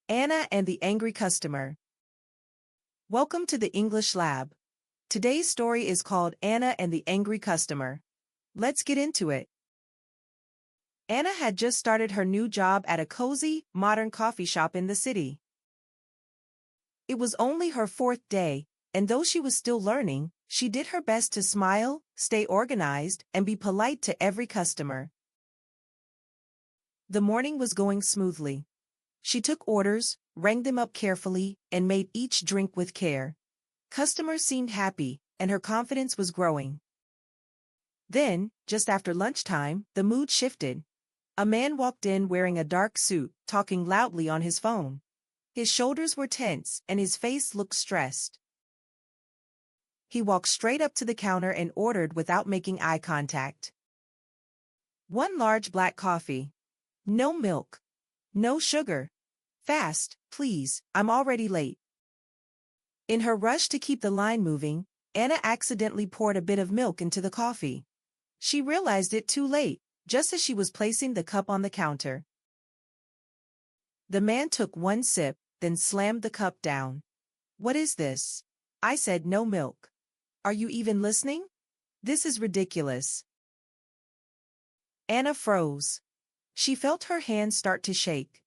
Anna and the Angry Customer. Welcome to the English Lab. Today's story is called Anna and the Angry Customer. Let's get into it. Anna had just started her new job at a cozy, modern coffee shop in the city. It was only her fourth day, and though she was still learning, she did her best to smile, stay organized, and be polite to every customer. The morning was going smoothly. She took orders, rang them up carefully, and made each drink with care. Customers seemed happy, and her confidence was growing. Then, just after lunchtime, the mood shifted. A man walked in wearing a dark suit, talking loudly on his phone. His shoulders were tense, and his face looked stressed. He walked straight up to the counter and ordered without making eye contact. One large black coffee. No milk. No sugar. Fast, please, I'm already late. In her rush to keep the line moving, Anna accidentally poured a bit of milk into the coffee. She realized it too late, just as she was placing the cup on the counter. The man took one sip, then slammed the cup down. "What is this? I said no milk. Are you even listening? This is ridiculous." Anna froze. She felt her hands start to shake.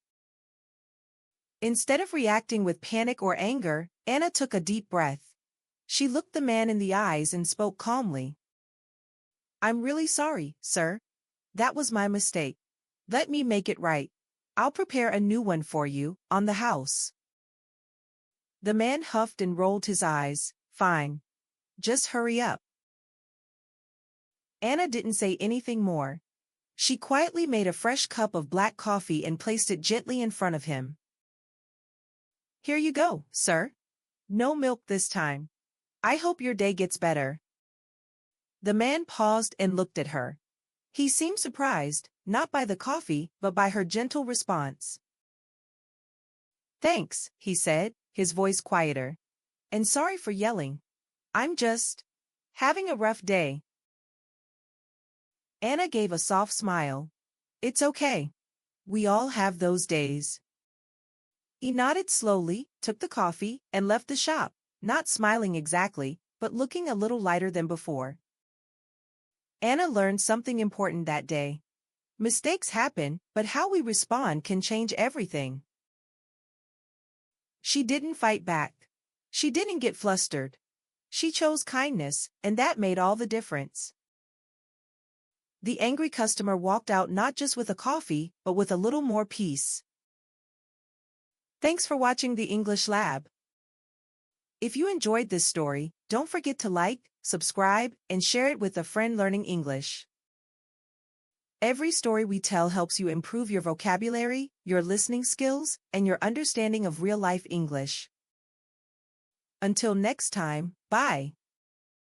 Instead of reacting with panic or anger, Anna took a deep breath. She looked the man in the eyes and spoke calmly. "I'm really sorry, sir. That was my mistake. Let me make it right. I'll prepare a new one for you, on the house." The man huffed and rolled his eyes. "Fine. Just hurry up." Anna didn't say anything more. She quietly made a fresh cup of black coffee and placed it gently in front of him. "Here you go, sir. No milk this time. I hope your day gets better." The man paused and looked at her. He seemed surprised, not by the coffee, but by her gentle response. "Thanks," he said, his voice quieter. "And sorry for yelling. I'm just having a rough day." Anna gave a soft smile. "It's okay. We all have those days." He nodded slowly, took the coffee, and left the shop, not smiling exactly, but looking a little lighter than before. Anna learned something important that day. Mistakes happen, but how we respond can change everything. She didn't fight back. She didn't get flustered. She chose kindness, and that made all the difference. The angry customer walked out not just with a coffee, but with a little more peace. Thanks for watching the English Lab. If you enjoyed this story, don't forget to like, subscribe, and share it with a friend learning English. Every story we tell helps you improve your vocabulary, your listening skills, and your understanding of real-life English. Until next time, bye.